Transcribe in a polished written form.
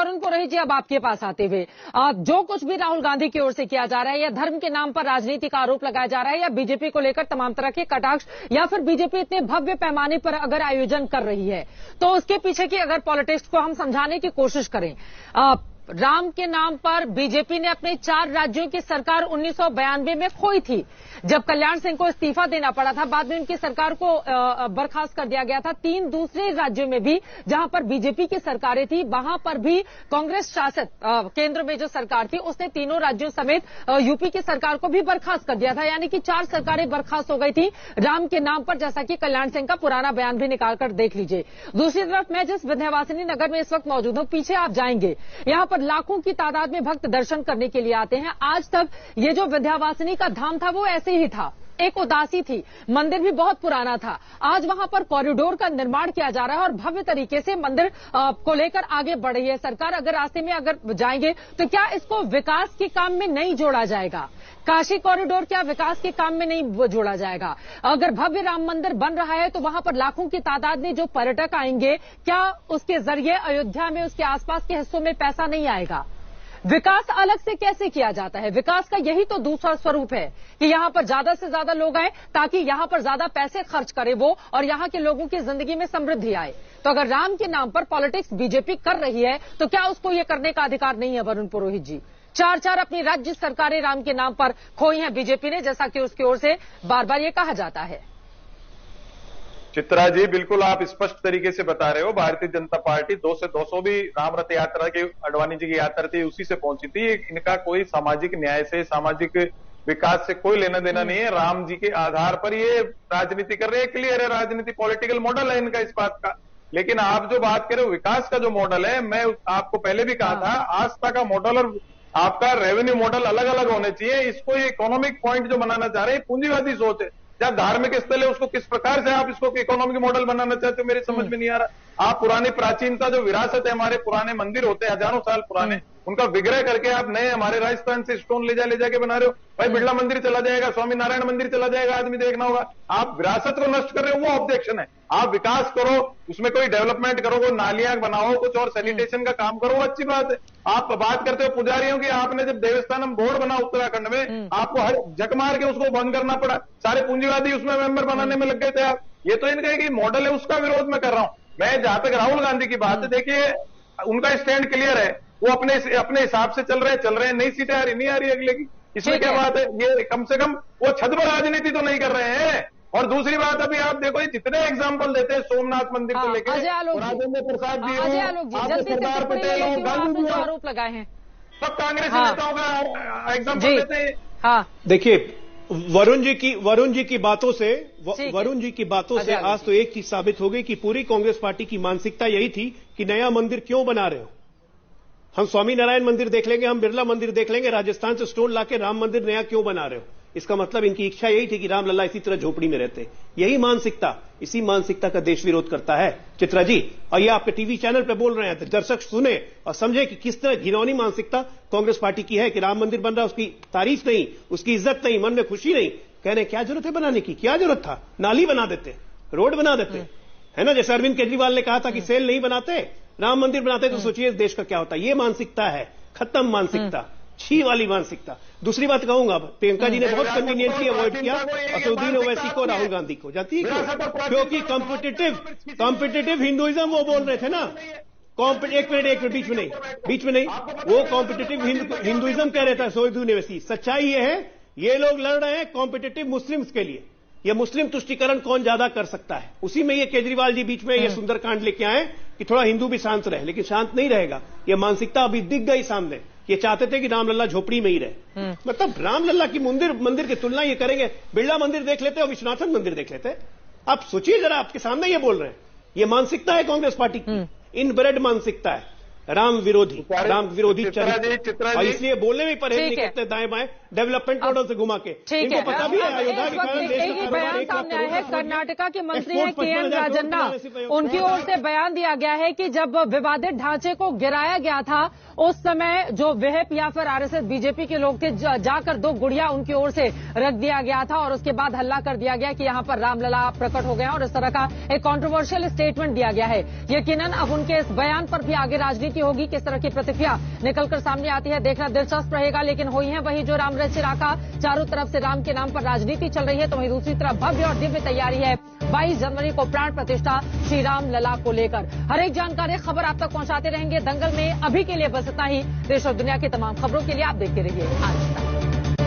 वरुण पुरोहित जी, अब आपके पास आते हुए जो कुछ भी राहुल गांधी की ओर से किया जा रहा है, या धर्म के नाम पर राजनीति का आरोप लगाया जा रहा है, या बीजेपी को लेकर तमाम तरह के कटाक्ष, या फिर बीजेपी इतने भव्य पैमाने पर अगर आयोजन कर रही है, तो उसके पीछे की अगर पॉलिटिक्स को हम समझाने की कोशिश करें, राम के नाम पर बीजेपी ने अपने 4 राज्यों की सरकार 1992 में खोई थी, जब कल्याण सिंह को इस्तीफा देना पड़ा था। बाद में उनकी सरकार को बर्खास्त कर दिया गया था। 3 दूसरे राज्यों में भी जहां पर बीजेपी की सरकारें थी, वहां पर भी कांग्रेस शासित केंद्र में जो सरकार थी, उसने तीनों राज्यों समेत यूपी की सरकार को भी बर्खास्त कर दिया था। यानी कि 4 सरकारें बर्खास्त हो गई थी राम के नाम पर, जैसा कि कल्याण सिंह का पुराना बयान भी निकालकर देख लीजिए। दूसरी तरफ मैं जिस विंध्यवासिनी नगर में इस वक्त मौजूद हूं, पीछे आप जाएंगे, यहां पर लाखों की तादाद में भक्त दर्शन करने के लिए आते हैं। आज तक ये जो विंध्यवासिनी का धाम था वो ऐसे ही था, एक उदासी थी, मंदिर भी बहुत पुराना था। आज वहां पर कॉरिडोर का निर्माण किया जा रहा है और भव्य तरीके से मंदिर को लेकर आगे बढ़ रही है सरकार। अगर रास्ते में अगर जाएंगे तो क्या इसको विकास के काम में नहीं जोड़ा जाएगा? काशी कॉरिडोर क्या विकास के काम में नहीं जोड़ा जाएगा? अगर भव्य राम मंदिर बन रहा है तो वहां पर लाखों की तादाद में जो पर्यटक आएंगे, क्या उसके जरिए अयोध्या में उसके आसपास के हिस्सों में पैसा नहीं आएगा? विकास अलग से कैसे किया जाता है? विकास का यही तो दूसरा स्वरूप है कि यहां पर ज्यादा से ज्यादा लोग आए ताकि यहां पर ज्यादा पैसे खर्च करे वो, और यहां के लोगों की जिंदगी में समृद्धि आए। तो अगर राम के नाम पर पॉलिटिक्स बीजेपी कर रही है तो क्या उसको ये करने का अधिकार नहीं है? वरुण पुरोहित जी, 4 अपनी राज्य सरकारें राम के नाम पर खोई हैं बीजेपी ने, जैसा कि उसकी ओर से बार बार ये कहा जाता है। चित्रा जी, बिल्कुल आप स्पष्ट तरीके से बता रहे हो। भारतीय जनता पार्टी 2 से 200 भी राम रथ यात्रा की, अडवाणी जी की यात्रा थी, उसी से पहुंची थी। इनका कोई सामाजिक न्याय से, सामाजिक विकास से कोई लेना देना नहीं है। राम जी के आधार पर ये राजनीति कर रहे हैं, क्लियर है, राजनीति पॉलिटिकल मॉडल है इनका इस बात का। लेकिन आप जो बात कर रहे हो विकास का जो मॉडल है, मैं आपको पहले भी कहा था, आस्था का मॉडल और आपका रेवेन्यू मॉडल अलग अलग होने चाहिए। इसको ये इकोनॉमिक पॉइंट जो बनाना चाह रहे हैं, पूंजीवादी सोच है। जहां धार्मिक स्थल है उसको किस प्रकार से आप इसको इकोनॉमिक मॉडल बनाना चाहते हो, मेरी समझ में नहीं आ रहा। आप पुरानी प्राचीनता जो विरासत है, हमारे पुराने मंदिर होते हैं हजारों साल पुराने, उनका विग्रह करके आप नए हमारे राजस्थान से स्टोन ले जाके बना रहे हो। भाई बिरला मंदिर चला जाएगा, स्वामी नारायण मंदिर चला जाएगा, आदमी देखना होगा। आप विरासत को नष्ट कर रहे हो, वो ऑब्जेक्शन है। आप विकास करो, उसमें कोई डेवलपमेंट करो, कोई नालियां बनाओ, कुछ और सैनिटेशन का काम करो, अच्छी बात है। आप बात करते हो पुजारियों की, आपने जब देवस्थानम बोर्ड बना उत्तराखंड में, आपको हर झक मार के उसको बंद करना पड़ा, सारे पूंजीवादी उसमें मेंबर बनाने में लग गए थे आप। ये तो इनका एक मॉडल है, उसका विरोध मैं कर रहा हूं। मैं जहां तक राहुल गांधी की बात है, देखिए उनका स्टैंड क्लियर है, वो अपने हिसाब से चल रहे हैं। नई सीटें आ रही, नहीं आ रही अगले की, इसमें क्या बात है? ये कम से कम वो छद पर राजनीति तो नहीं कर रहे हैं। और दूसरी बात, अभी आप देखो, ये जितने एग्जाम्पल देते हैं सोमनाथ मंदिर को लेकर, राजेंद्र प्रसाद जी, सरदार पटेल हो, गांधी जी, आरोप लगाए हैं, सब कांग्रेसी नेताओं का एग्जाम्पल देते हैं। हाँ, देखिए वरुण जी की बातों से आज तो एक चीज साबित हो गई कि पूरी कांग्रेस पार्टी की मानसिकता यही थी कि नया मंदिर क्यों बना रहे हो। हम स्वामी नारायण मंदिर देख लेंगे, हम बिरला मंदिर देख लेंगे, राजस्थान से स्टोन लाके राम मंदिर नया क्यों बना रहे हो? इसका मतलब इनकी इच्छा यही थी कि रामलला इसी तरह झोपड़ी में रहते। यही मानसिकता, इसी मानसिकता का देश विरोध करता है चित्रा जी। और ये आपके टीवी चैनल पे बोल रहे हैं, तो दर्शक सुने और समझे कि किस तरह घिनौनी मानसिकता कांग्रेस पार्टी की है कि राम मंदिर बन रहा है, उसकी तारीफ नहीं, उसकी इज्जत नहीं, मन में खुशी नहीं। कहने क्या जरूरत है बनाने की? क्या जरूरत था? नाली बना देते, रोड बना देते, है ना? जैसे अरविंद केजरीवाल ने कहा था कि सेल नहीं बनाते, राम मंदिर बनाते, तो सोचिए देश का क्या होता। ये मानसिकता है, खत्म मानसिकता, छी वाली मानसिकता। दूसरी बात कहूंगा, प्रियंका जी ने बहुत कन्वीनियंटली अवॉइड किया असदुद्दीन ओवैसी को, राहुल गांधी को। जानती है क्योंकि कॉम्पिटिटिव हिंदुइज्म वो बोल रहे थे ना। एक मिनट बीच में नहीं, वो कॉम्पिटिटिव हिंदुइज्म कह रहे थे असदुद्दीन ओवैसी। सच्चाई ये है, ये लोग लड़ रहे हैं कॉम्पिटिटिव मुस्लिम्स के लिए। ये मुस्लिम तुष्टीकरण कौन ज्यादा कर सकता है, उसी में ये केजरीवाल जी बीच में ये सुंदरकांड लेके आए कि थोड़ा हिंदू भी शांत रहे, लेकिन शांत नहीं रहेगा। ये मानसिकता अभी दिख गई सामने। ये चाहते थे कि रामलला झोपड़ी में ही रहे। मतलब रामलला की मंदिर की तुलना ये करेंगे, बिरला मंदिर देख लेते और विश्वनाथन मंदिर देख लेते। आप सोचिए जरा, आपके सामने ये बोल रहे हैं। ये मानसिकता है कांग्रेस पार्टी की, इनब्रेड मानसिकता है, राम विरोधी चरित्र। और इसलिए बोलने में परहेज नहीं करते दाएं बाएं, डेवलपमेंट मॉडल से घुमा के। इनको पता भी है अयोध्या के कारण देश का बयान सामने आया है। कर्नाटका के मंत्री हैं के.एम. राजन्ना, उनकी ओर से बयान दिया गया है कि जब विवादित ढांचे को गिराया गया था, उस समय जो विहिप या फिर आरएसएस बीजेपी के लोग थे, जाकर 2 गुड़िया उनकी ओर से रख दिया गया था और उसके बाद हल्ला कर दिया गया कि यहां पर रामलला प्रकट हो गए और इस तरह का एक कंट्रोवर्शियल स्टेटमेंट दिया गया है। यकीनन अब उनके इस बयान पर भी आगे राजनीति रणनीति होगी, किस तरह की प्रतिक्रिया निकलकर सामने आती है, देखना दिलचस्प रहेगा। लेकिन हुई है वही जो राम रच राका, चारों तरफ से राम के नाम पर राजनीति चल रही है, तो वहीं दूसरी तरफ भव्य और दिव्य तैयारी है 22 जनवरी को प्राण प्रतिष्ठा श्री राम लला को लेकर। हर एक जानकारी खबर आप तक पहुंचाते रहेंगे दंगल में। अभी के लिए बस इतना ही। देश और दुनिया की तमाम खबरों के लिए आप देखते रहिए आज तक।